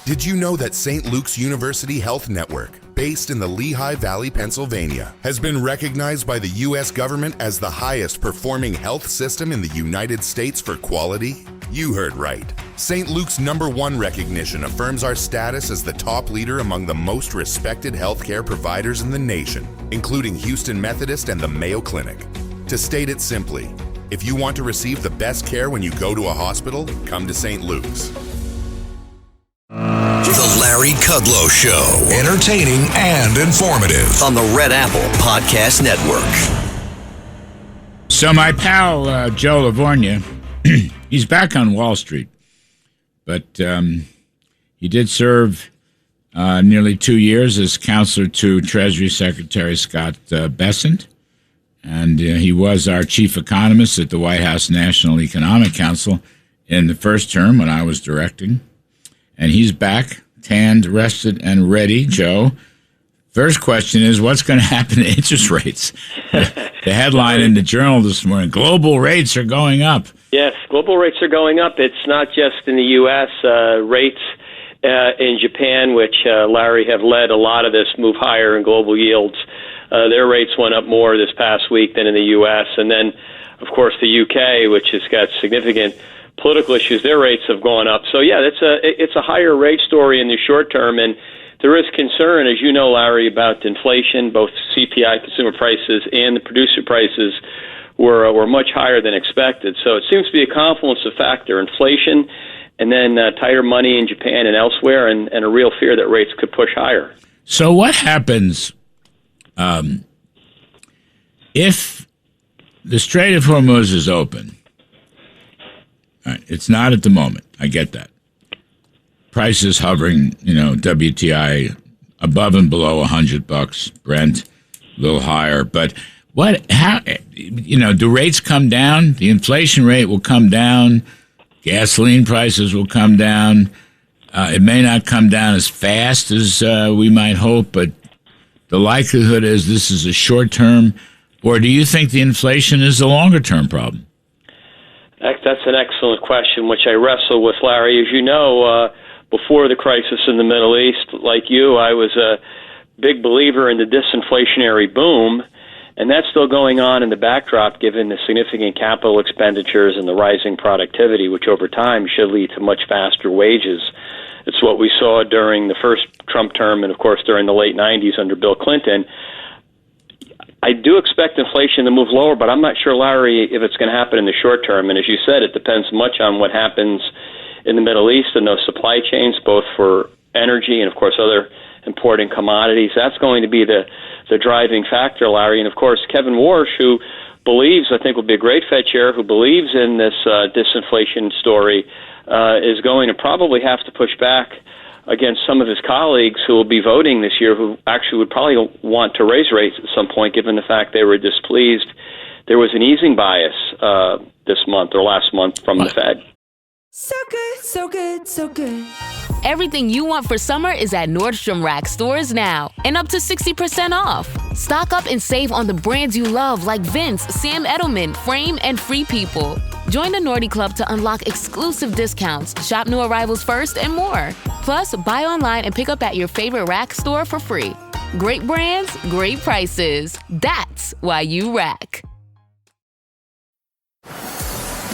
Did you know that St. Luke's University Health Network, based in the Lehigh Valley, Pennsylvania, has been recognized by the U.S. government as the highest performing health system in the United States for quality? You heard right. St. Luke's #1 recognition affirms our status as the top leader among the most respected healthcare providers in the nation, including Houston Methodist and the Mayo Clinic. To state it simply, if you want to receive the best care when you go to a hospital, come to St. Luke's. The Larry Kudlow Show. Entertaining and informative. On the Red Apple Podcast Network. So my pal, Joe LaVorgna, he's back on Wall Street. But he did serve nearly 2 years as counselor to Treasury Secretary Scott Bessent. And he was our chief economist at the White House National Economic Council in the first term when I was directing. And he's back, tanned, rested, and ready. Joe, first question is, what's going to happen to interest rates? The headline in the Journal this morning, global rates are going up. Yes, global rates are going up. It's not just in the U.S. Rates in Japan, which, Larry, have led a lot of this move higher in global yields. Their rates went up more this past week than in the U.S. And then, of course, the U.K., which has got significant political issues, their rates have gone up. So, yeah, it's a higher rate story in the short term. And there is concern, as you know, Larry, about inflation. Both CPI, consumer prices, and the producer prices were much higher than expected. So it seems to be a confluence of factor, inflation, and then tighter money in Japan and elsewhere, and a real fear that rates could push higher. So what happens if the Strait of Hormuz is open? All right, it's not at the moment. I get that. Prices hovering, WTI above and below $100, Brent a little higher. But do rates come down? The inflation rate will come down. Gasoline prices will come down. It may not come down as fast as we might hope, but the likelihood is this is a short term. Or do you think the inflation is a longer term problem? That's an excellent question, which I wrestle with, Larry. As you know, before the crisis in the Middle East, like you, I was a big believer in the disinflationary boom, and that's still going on in the backdrop given the significant capital expenditures and the rising productivity, which over time should lead to much faster wages. It's what we saw during the first Trump term and, of course, during the late 90s under Bill Clinton. I do expect inflation to move lower, but I'm not sure, Larry, if it's going to happen in the short term. And as you said, it depends much on what happens in the Middle East and those supply chains, both for energy and, of course, other importing commodities. That's going to be the driving factor, Larry. And, of course, Kevin Warsh, who believes, I think will be a great Fed chair, who believes in this disinflation story, is going to probably have to push back against some of his colleagues who will be voting this year, who actually would probably want to raise rates at some point, given the fact they were displeased. There was an easing bias this month or last month from the Fed. So good, so good, so good. Everything you want for summer is at Nordstrom Rack stores now, and up to 60% off. Stock up and save on the brands you love like Vince, Sam Edelman, Frame, and Free People. Join the Nordy Club to unlock exclusive discounts, shop new arrivals first, and more. Plus, buy online and pick up at your favorite Rack store for free. Great brands, great prices. That's why you Rack.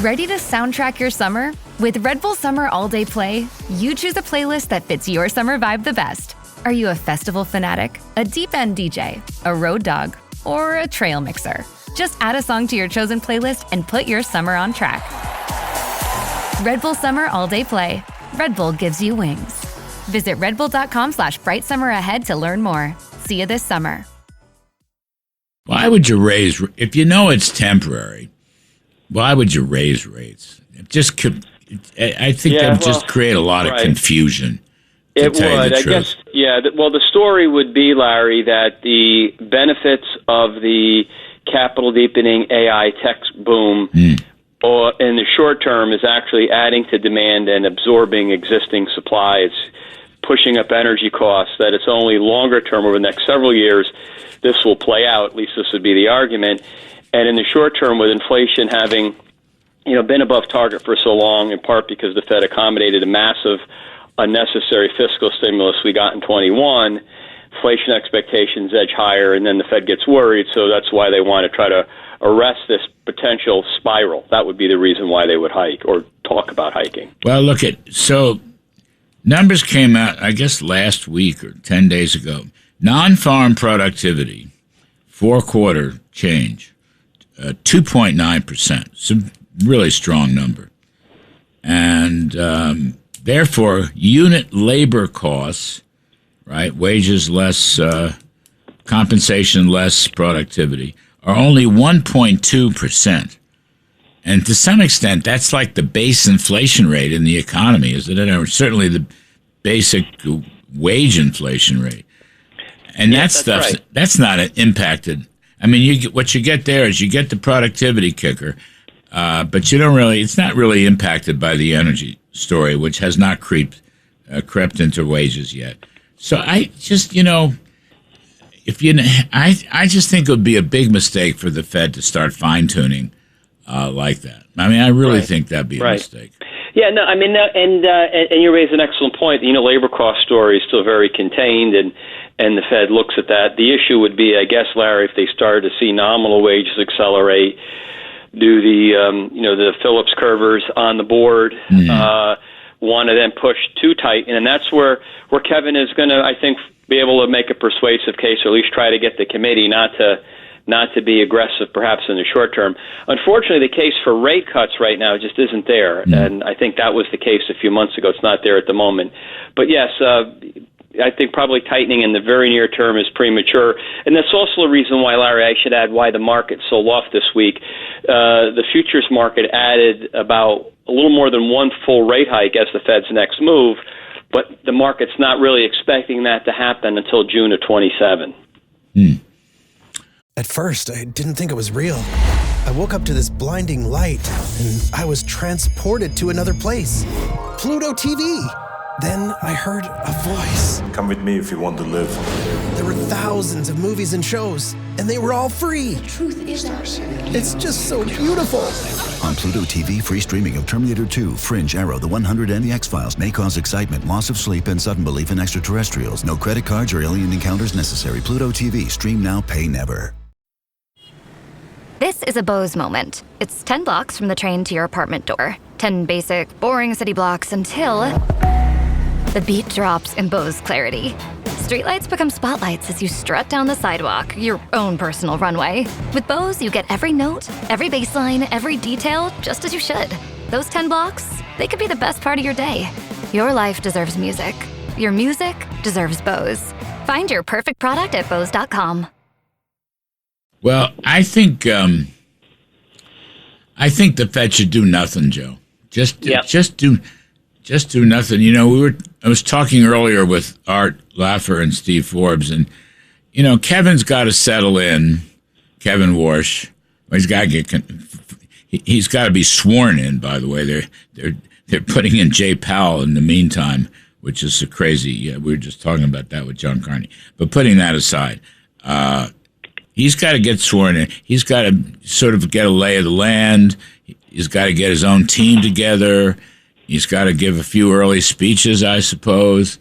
Ready to soundtrack your summer? With Red Bull Summer All Day Play, you choose a playlist that fits your summer vibe the best. Are you a festival fanatic, a deep end DJ, a road dog, or a trail mixer? Just add a song to your chosen playlist and put your summer on track. Red Bull Summer All Day Play. Red Bull gives you wings. Visit redbull.com/brightsummer ahead to learn more. See you this summer. Why would you raise, if you know it's temporary, why would you raise rates? I think that would just create a lot of confusion. It would, I guess. Yeah. Well, the story would be, Larry, that the benefits of the capital deepening AI tech boom or in the short term is actually adding to demand and absorbing existing supply. It's pushing up energy costs, that it's only longer term over the next several years this will play out. At least this would be the argument. And in the short term, with inflation having been above target for so long, in part because the Fed accommodated a massive unnecessary fiscal stimulus we got in 21, inflation expectations edge higher, and then the Fed gets worried, so that's why they want to try to arrest this potential spiral. That would be the reason why they would hike or talk about hiking. Well, so numbers came out, I guess, last week or 10 days ago. Non-farm productivity, 4-quarter change, 2.9%. It's a really strong number. And therefore, unit labor costs, right, wages less, compensation less productivity, are only 1.2%. And to some extent, that's like the base inflation rate in the economy, isn't it? Or certainly the basic wage inflation rate. And Yes, that's not impacted. I mean, what you get there is you get the productivity kicker, but you don't really. It's not really impacted by the energy story, which has not crept into wages yet. So I just, I just think it would be a big mistake for the Fed to start fine tuning like that. I mean, I really think that'd be a mistake. Yeah, no, I mean, and you raise an excellent point. The labor cost story is still very contained, and the Fed looks at that. The issue would be, I guess, Larry, if they started to see nominal wages accelerate, do the Phillips curvers on the board want to then push too tight, and that's where Kevin is going to, I think, be able to make a persuasive case, or at least try to get the committee not to be aggressive, perhaps in the short term. Unfortunately, the case for rate cuts right now just isn't there, and I think that was the case a few months ago. It's not there at the moment. But yes, I think probably tightening in the very near term is premature, and that's also a reason why, Larry, I should add why the market sold off this week. The futures market added about a little more than one full rate hike as the Fed's next move, but the market's not really expecting that to happen until June of 27. At first, I didn't think it was real. I woke up to this blinding light, and I was transported to another place. Pluto TV! Then I heard a voice. Come with me if you want to live. There were thousands of movies and shows, and they were all free. The truth is our It's just so beautiful. On Pluto TV, free streaming of Terminator 2, Fringe, Arrow, The 100, and The X-Files may cause excitement, loss of sleep, and sudden belief in extraterrestrials. No credit cards or alien encounters necessary. Pluto TV. Stream now, pay never. This is a Bose moment. It's 10 blocks from the train to your apartment door. 10 basic, boring city blocks until the beat drops in Bose clarity. Streetlights become spotlights as you strut down the sidewalk, your own personal runway. With Bose, you get every note, every bass line, every detail, just as you should. Those 10 blocks, they could be the best part of your day. Your life deserves music. Your music deserves Bose. Find your perfect product at Bose.com. Well, I think the Fed should do nothing, Joe. Just do nothing. I was talking earlier with Art Laffer and Steve Forbes, and Kevin's got to settle in. Kevin Warsh, he's got to be sworn in. By the way, they're putting in Jay Powell in the meantime, which is so crazy. Yeah, we were just talking about that with John Carney. But putting that aside, he's got to get sworn in. He's got to sort of get a lay of the land. He's got to get his own team together. He's got to give a few early speeches, I suppose.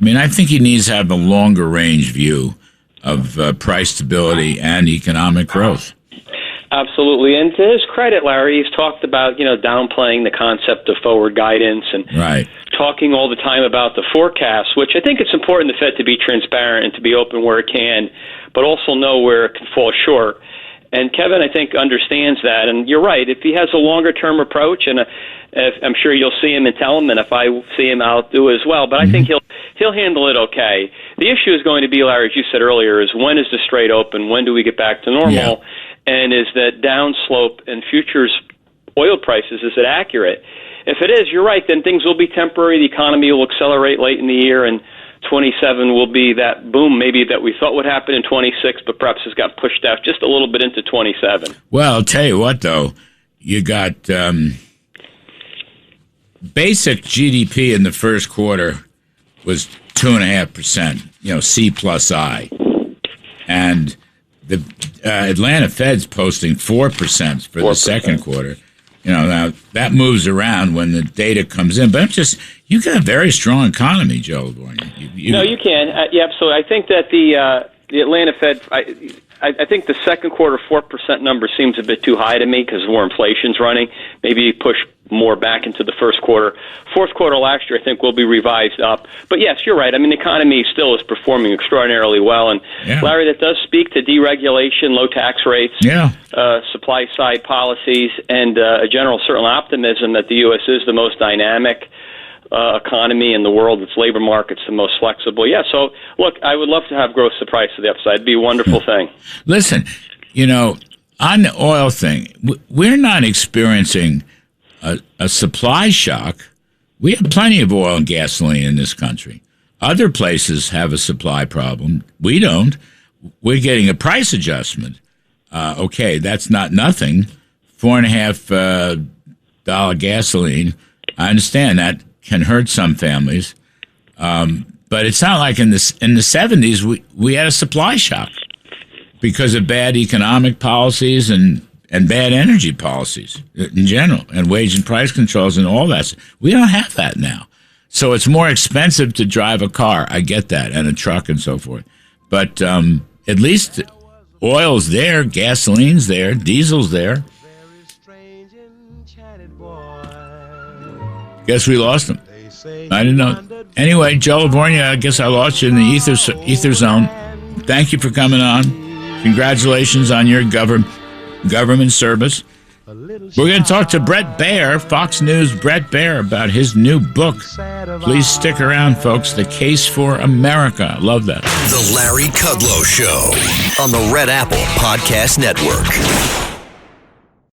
I mean, I think he needs to have a longer range view of price stability and economic growth. Absolutely. And to his credit, Larry, he's talked about, downplaying the concept of forward guidance and talking all the time about the forecast, which I think it's important the Fed to be transparent and to be open where it can, but also know where it can fall short. And Kevin, I think, understands that. And you're right. If he has a longer-term approach, and I'm sure you'll see him and tell him, and if I see him, I'll do it as well. But I think he'll handle it okay. The issue is going to be, Larry, as you said earlier, is when is the strait open? When do we get back to normal? Yeah. And is that downslope in futures oil prices, is it accurate? If it is, you're right, then things will be temporary. The economy will accelerate late in the year, and 27 will be that boom maybe that we thought would happen in 26, but perhaps has got pushed out just a little bit into 27. Well, I'll tell you what, though. You got basic GDP in the first quarter was 2.5%, C plus I. And the Atlanta Fed's posting 4% for the second quarter. Now that moves around when the data comes in. But you got a very strong economy, Joe LaVorgna. No, you can. Yeah, absolutely. I think that the Atlanta Fed, I think the second quarter 4% number seems a bit too high to me because more inflation's running. Maybe you push more back into the first quarter. Fourth quarter last year, I think, will be revised up. But yes, you're right. I mean, the economy still is performing extraordinarily well. And Larry, that does speak to deregulation, low tax rates, supply side policies, and a general certain optimism that the U.S. is the most dynamic economy in the world. Its labor market's the most flexible. Yeah, so look, I would love to have growth surprise to the upside. It'd be a wonderful thing. Listen, on the oil thing, we're not experiencing a supply shock. We have plenty of oil and gasoline in this country. Other places have a supply problem. We don't. We're getting a price adjustment. Okay, that's not nothing. $4.50 gasoline. I understand that can hurt some families, but it's not like in the 70s we had a supply shock because of bad economic policies and bad energy policies in general, and wage and price controls and all that. We don't have that now. So it's more expensive to drive a car. I get that, and a truck and so forth. But at least oil's there, gasoline's there, diesel's there. Guess we lost him. I didn't know. Anyway, Joe LaVorgna, I guess I lost you in the ether zone. Thank you for coming on. Congratulations on your government service. We're going to talk to Bret Baier, Fox News' Bret Baier, about his new book. Please stick around, folks. The Case for America. I love that. The Larry Kudlow Show on the Red Apple Podcast Network.